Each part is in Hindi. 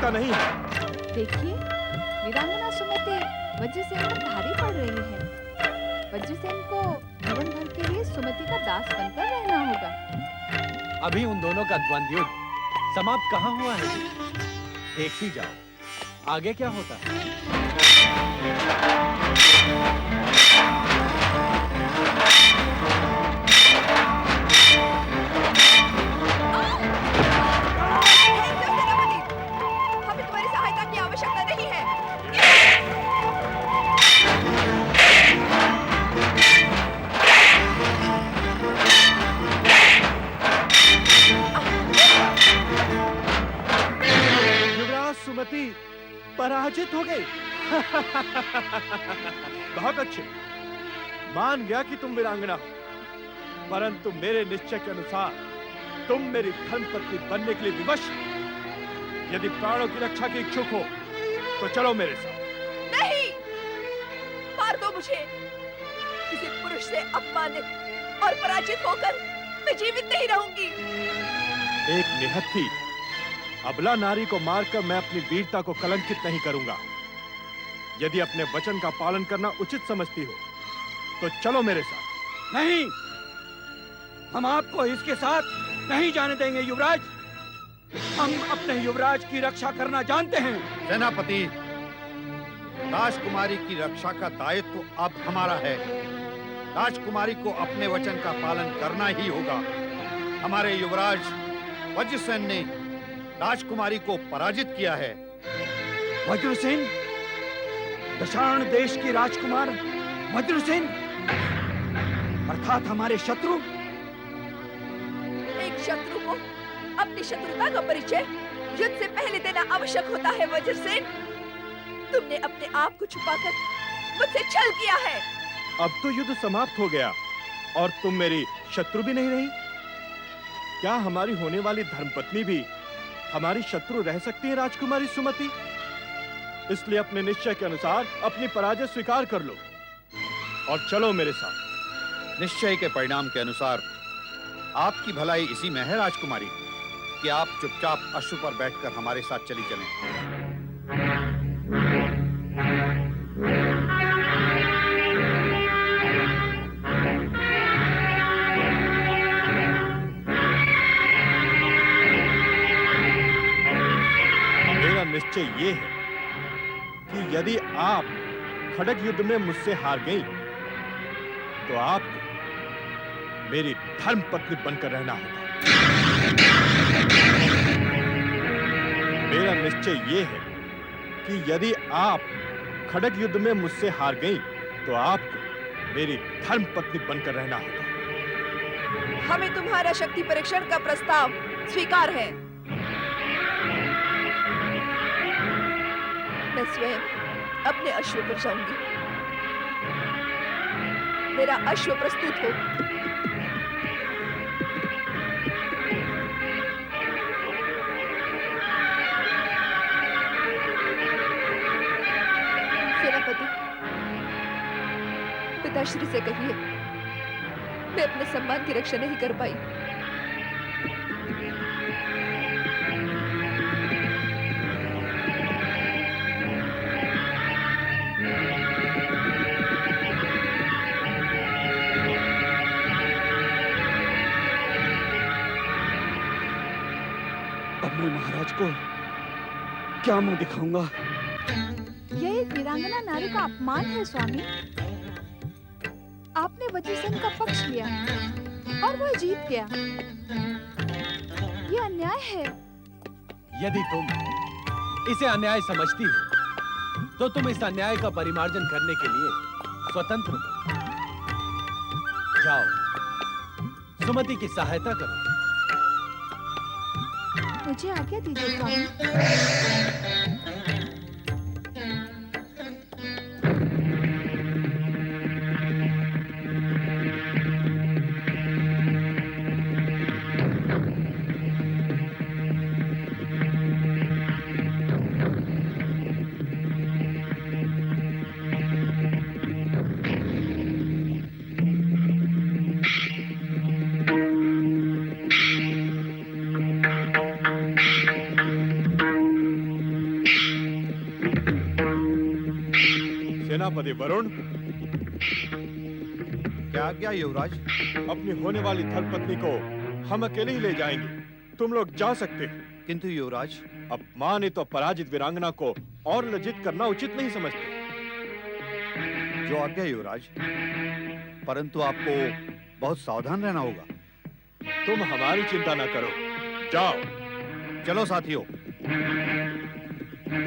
का नहीं है। देखिए, वीरांगना सुमति वज्रसेन पर भारी पड़ रही है। वज्रसेन को जीवन भर के लिए सुमति का दास बनकर रहना होगा। अभी उन दोनों का द्वंद्व युद्ध समाप्त कहाँ हुआ है? देखती जाओ आगे क्या होता है। हमें तुम्हारी सहायता की आवश्यकता नहीं है। युवराज सुमति पराजित हो गई। बहुत अच्छे, मान गया कि तुम वीरांगना हो, परंतु मेरे निश्चय के अनुसार तुम मेरी धर्मपत्नी बनने के लिए विवश हो। यदि प्राणों की रक्षा की इच्छुक हो तो चलो मेरे साथ। नहीं, मार दो मुझे। किसी पुरुष से अपमानित और पराजित होकर मैं जीवित नहीं रहूंगी। एक निहत्थी अबला नारी को मारकर मैं अपनी वीरता को कलंकित नहीं करूंगा। यदि अपने वचन का पालन करना उचित समझती हो तो चलो मेरे साथ। नहीं, हम आपको इसके साथ नहीं जाने देंगे युवराज। हम अपने युवराज की रक्षा करना जानते हैं। सेनापति, राजकुमारी की रक्षा का दायित्व अब हमारा है। राजकुमारी को अपने वचन का पालन करना ही होगा। हमारे युवराज वज्रसेन ने राजकुमारी को पराजित किया है। वज्रसेन, दशार्ण देश की राजकुमार वज्रसेन, अर्थात हमारे शत्रु। एक शत्रु को अपनी शत्रुता का परिचय युद्ध से पहले देना आवश्यक होता है। वज्रसेन, तुमने अपने आप को छुपाकर मुझसे छल किया है। अब तो युद्ध समाप्त हो गया और तुम मेरी शत्रु भी नहीं रही। क्या हमारी होने वाली धर्मपत्नी भी हमारी शत्रु रह सकती है राजकुमारी सुमति? इसलिए अपने निश्चय के अनुसार अपनी पराजय स्वीकार कर लो और चलो मेरे साथ। निश्चय के परिणाम के अनुसार आपकी भलाई इसी में है राजकुमारी कि आप चुपचाप अश्व पर बैठकर हमारे साथ चली चलें। मेरा निश्चय ये है कि यदि आप खड़ग युद्ध में मुझसे हार गई तो आपको मेरी धर्मपत्नी बनकर रहना होगा। मेरा निश्चय ये है कि यदि आप खड़ग युद्ध में मुझसे हार गई तो आपको मेरी धर्मपत्नी बनकर रहना होगा। हमें तुम्हारा शक्ति परीक्षण का प्रस्ताव स्वीकार है। मैं स्वयं अपने अश्व पर जाऊंगी। मेरा अश्व प्रस्तुत हो। सेनापति, पिताश्री से कहिए मैं अपने सम्मान की रक्षा नहीं कर पाई। अब मैं महाराज को क्या मुंह दिखाऊंगा? यह एक वीरांगना नारी का अपमान है स्वामी। आपने वज्रसेन का पक्ष लिया और वह जीत गया। यह अन्याय है। यदि तुम इसे अन्याय समझती हो तो तुम इस अन्याय का परिमार्जन करने के लिए स्वतंत्र हो। जाओ, सुमति की सहायता करो। मुझे आज्ञा दीजिए स्वामी। प्रजापति वरुण। क्या आज्ञा युवराज? अपनी होने वाली धर्मपत्नी को हम अकेले ही ले जाएंगे, तुम लोग जा सकते हो। किंतु युवराज, अपमानित और पराजित वीरांगना को और लज्जित करना उचित नहीं समझते। जो आज्ञा युवराज, परंतु आपको बहुत सावधान रहना होगा। तुम हमारी चिंता न करो, जाओ। चलो साथियों,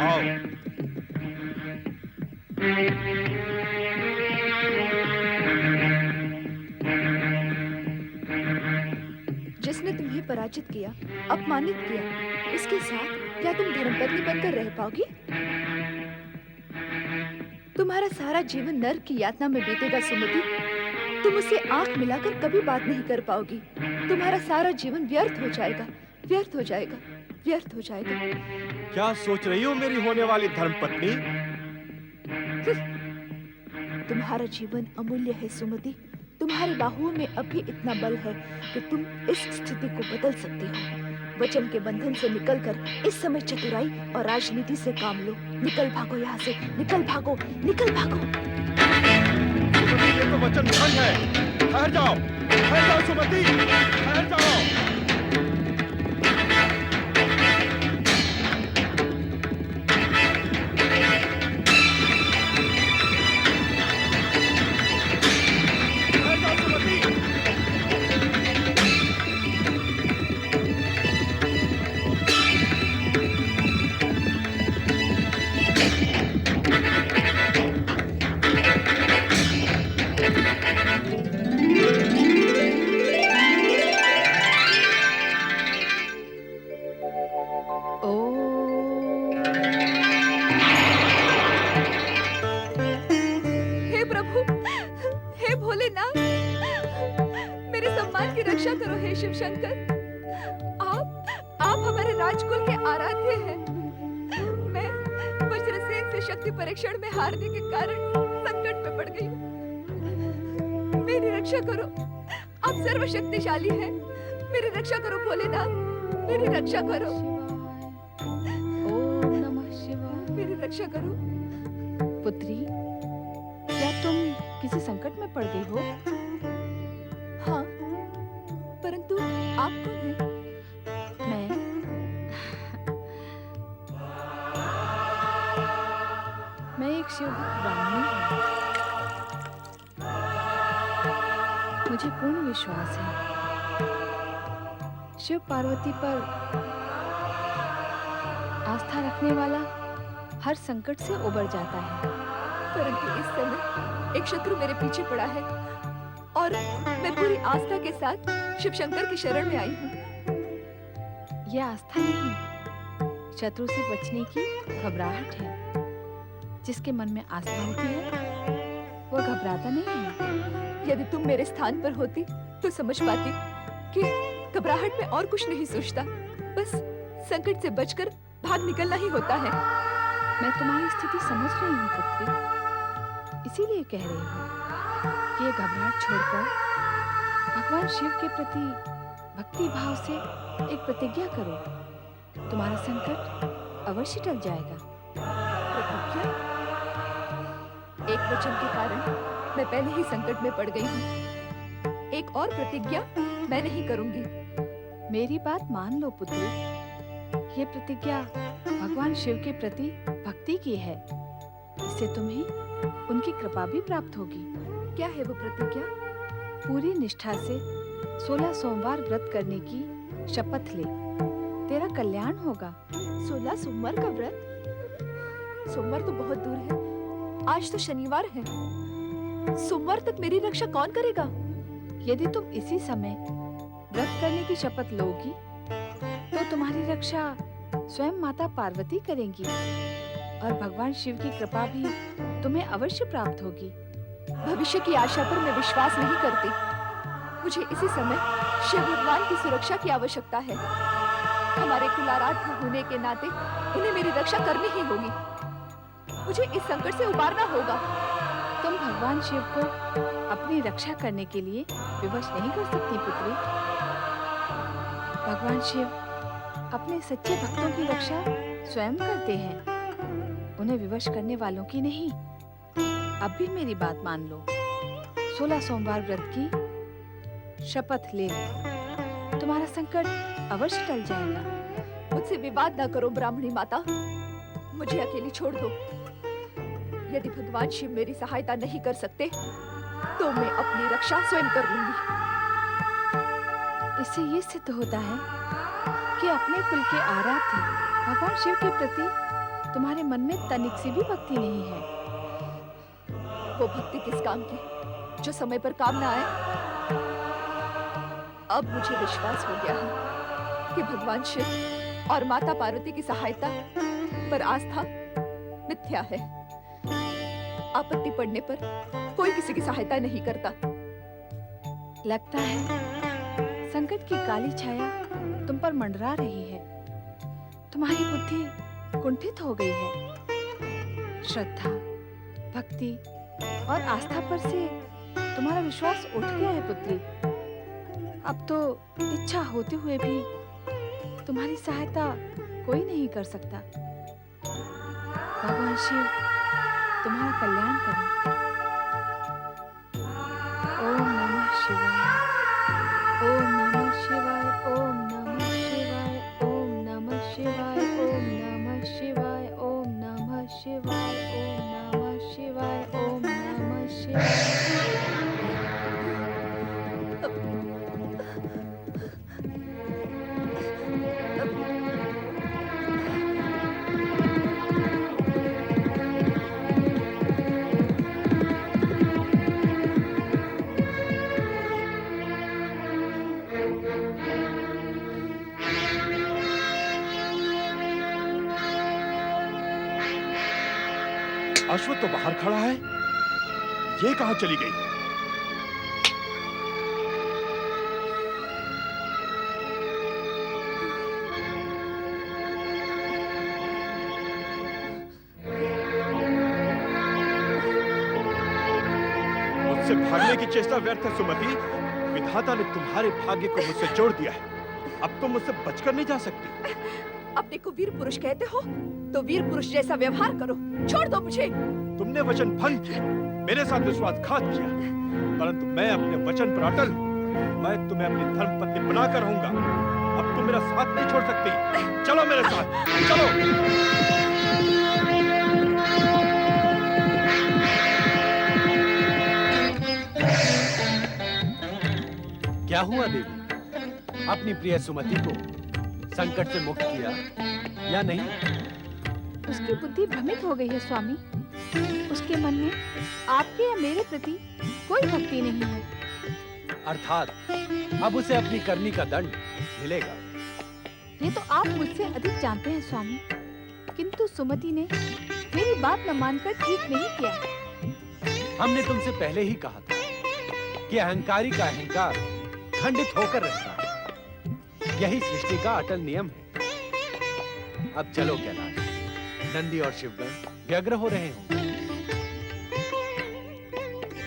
आओ। जिसने तुम्हें पराजित किया, अपमानित किया, उसके साथ क्या तुम धर्मपत्नी बनकर रह पाओगी? तुम्हारा सारा जीवन नर्क की यातना में बीतेगा सुमति। तुम उसे आंख मिलाकर कभी बात नहीं कर पाओगी। तुम्हारा सारा जीवन व्यर्थ हो जाएगा, व्यर्थ हो जाएगा, व्यर्थ हो जाएगा। क्या सोच रही हो मेरी होने वाली धर्मपत्नी? तुम्हारा जीवन अमूल्य है सुमति। तुम्हारी बाहुओं में अभी इतना बल है कि तुम इस स्थिति को बदल सकते हो। वचन के बंधन से निकलकर इस समय चतुराई और राजनीति से काम लो। निकल भागो यहाँ से, निकल भागो, निकल भागो। सुमति, ये तो वचन भंग है। ठहर जाओ सुमति, ठहर जाओ। करो हे शिव शंकर। आप हमारे राजकुल के आराध्य हैं। मैं वज्रसेन से शक्ति परीक्षण में हारने के कारण संकट में पड़ गई हूँ। मेरी रक्षा करो, आप सर्वशक्तिशाली हैं। मेरी रक्षा करो भोलेनाथ, मेरी रक्षा करो। ओम नमः शिवाय। मेरी रक्षा करो। पुत्री, क्या तुम किसी संकट में पड़ गई हो? हाँ, परंतु आप कौन हैं? मैं एक शिवभक्त ब्राह्मणी हूँ। मुझे पूर्ण विश्वास है शिव पार्वती पर आस्था रखने वाला हर संकट से उबर जाता है। परंतु इस समय एक शत्रु मेरे पीछे पड़ा है और मैं पूरी आस्था के साथ शिव शंकर की शरण में आई हूँ। यह आस्था नहीं, शत्रु से बचने की घबराहट है। जिसके मन में आस्था होती है वह घबराता नहीं है। यदि तुम मेरे स्थान पर होती तो समझ पाती कि घबराहट में और कुछ नहीं सोचता, बस संकट से बचकर भाग निकलना ही होता है। मैं तुम्हारी स्थिति समझ रही हूँ पुत्री, इसीलिए कह रही हूँ कि ये घबराहट छोड़कर भगवान शिव के प्रति भक्ति भाव से एक प्रतिज्ञा करो। तुम्हारा संकट अवश्य टल जाएगा। प्रतिज्ञा? एक वचन के कारण मैं पहले ही संकट में पड़ गई हूँ। एक और प्रतिज्ञा मैं नहीं करूंगी। मेरी बात मान लो पुत्री, ये प्रतिज्ञा भगवान शिव के प्रति भक्ति की है। इससे तुम्हें उनकी कृपा भी प्राप्त होगी। क्या है वो प्रतिज्ञा? पूरी निष्ठा से 16 सोमवार व्रत करने की शपथ ले, तेरा कल्याण होगा। 16 सोमवार का व्रत? सोमवार तो बहुत दूर है, आज तो शनिवार है। सोमवार तक मेरी रक्षा कौन करेगा? यदि तुम इसी समय व्रत करने की शपथ लोगी तो तुम्हारी रक्षा स्वयं माता पार्वती करेंगी और भगवान शिव की कृपा भी तुम्हें अवश्य प्राप्त होगी। भविष्य की आशा पर मैं विश्वास नहीं करती। मुझे इसी समय शिव भगवान की सुरक्षा की आवश्यकता है। हमारे कुलाराध्य होने के नाते उन्हें मेरी रक्षा करनी ही होगी। मुझे इस संकट से उबारना होगा। तुम भगवान शिव को अपनी रक्षा करने के लिए विवश नहीं कर सकती पुत्री। भगवान शिव अपने सच्चे भक्तों की रक्षा स्वयं करते हैं, उन्हें विवश करने वालों की नहीं। अब भी मेरी बात मान लो। 16 सोमवार व्रत की शपथ ले लो, तुम्हारा संकट अवश्य टल जाएगा। मुझसे विवाद ना करो ब्राह्मणी माता, मुझे अकेली छोड़ दो। यदि भगवान शिव मेरी सहायता नहीं कर सकते तो मैं अपनी रक्षा स्वयं कर लूंगी। इससे ये सिद्ध होता है कि अपने कुल के आराध्य भगवान शिव के प्रति तुम्हारे मन में तनिक सी भी भक्ति नहीं है। वो भक्ति किस काम की जो समय पर काम ना आए। अब मुझे विश्वास हो गया है कि भगवान शिव और माता पार्वती की सहायता पर आस्था मिथ्या है। आपत्ति पड़ने पर कोई किसी की सहायता नहीं करता। लगता है संकट की काली छाया तुम पर मंडरा रही है। तुम्हारी बुद्धि कुंठित हो गई है। श्रद्धा, भक्ति और आस्था पर से तुम्हारा विश्वास उठ गया है पुत्री। अब तो इच्छा होते हुए भी तुम्हारी सहायता कोई नहीं कर सकता। भगवान शिव तुम्हारा कल्याण करें। ओम नमः शिवाय, ओम नमः शिवाय, ओम नमः शिवाय, ओम नमः शिवाय, ओम नमः शिवाय, ओम नमः शिवाय, ओम नमः शिवाय, ओम नमः शिवाय। अश्वत्थ तो बाहर खड़ा है, ये कहां चली गई? मुझसे भागने की चेष्टा व्यर्थ है सुमति। विधाता ने तुम्हारे भाग्य को मुझसे जोड़ दिया है। अब तुम मुझसे बचकर नहीं जा सकती। अपने को वीर पुरुष कहते हो तो वीर पुरुष जैसा व्यवहार करो। छोड़ दो मुझे। तुमने वचन भंग किया, मेरे साथ विश्वासघात किया, परंतु मैं अपने वचन पर अटल हूं। मैं तुम्हें अपनी धर्मपत्नी बनाकर रहूंगा। अब तुम मेरा साथ नहीं छोड़ सकती। चलो मेरे साथ, चलो। क्या हुआ देवी? अपनी प्रिय सुमति को संकट से मुक्त किया या नहीं? उसकी बुद्धि भ्रमित हो गई है स्वामी। उसके मन में आपके या मेरे प्रति कोई भक्ति नहीं है। अर्थात अब उसे अपनी करनी का दंड मिलेगा। ये तो आप मुझसे अधिक जानते हैं स्वामी, किंतु सुमति ने मेरी बात न मानकर ठीक नहीं किया। हमने तुमसे पहले ही कहा था कि अहंकारी का अहंकार खंडित होकर रहता है। यही सृष्टि का अटल नियम है। अब चलो कैलाश, नंदी और शिवगण व्यग्र हो रहे होंगे।